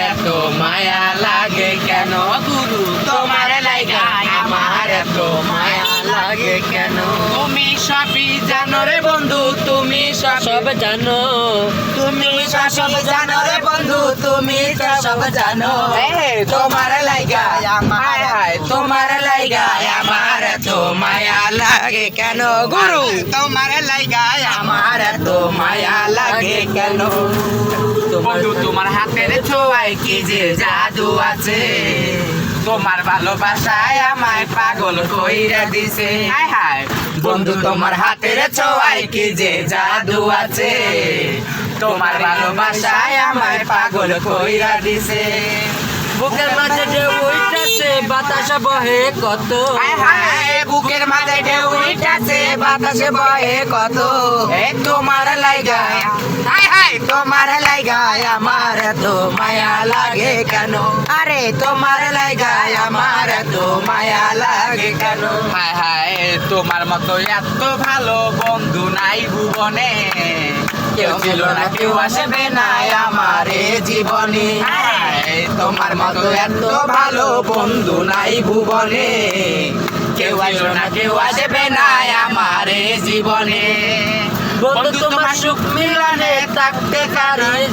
এত মায়া লাগে কেন গুরু তোমার লাগা আমার এত মায়া লাগে কেন তুমি সবই জানো রে বন্ধু তুমি সব জানো তুমি সব জানো রে বন্ধু তুমি সব জানো তোমার লাগা আমার তোমার লাগা আমার এত মায়া লাগে কেন গুরু তোমার লাগা আমার এত মায়া লাগে কেন বন্ধু তোমার হাতের ছোঁয়ায় কি যে জাদু আছে তোমার ভালোবাসায় আমায় পাগল কইরা দিছে হায় হায় বন্ধু তোমার হাতের ছোঁয়ায় কি যে জাদু আছে তোমার ভালোবাসায় আমায় পাগল কইরা দিছে বুকের মাঝে ঢেউ উঠেছে বাতাস বহে কত হায় হায় বুকের মাঝে ঢেউ উঠেছে বাতাস বহে কত তোমার লাগা হায় হায় তোমার লাগা আমার এত মায়া লাগে কেন আরে তোমার লাগা আমার এত মায়া লাগে কেন হায় হায় তোমার মতো এত ভালো বন্ধু নাই ভুবনে কেউ ছিল না কেউ আসবে না আমার জীবনে তোমার মতো এত ভালো বন্ধু নাই ভুবনে কেউ আসবে না কেউ আসবে না আমার জীবনে বন্ধু তোমার সুখ মিলনে থাকতে পারি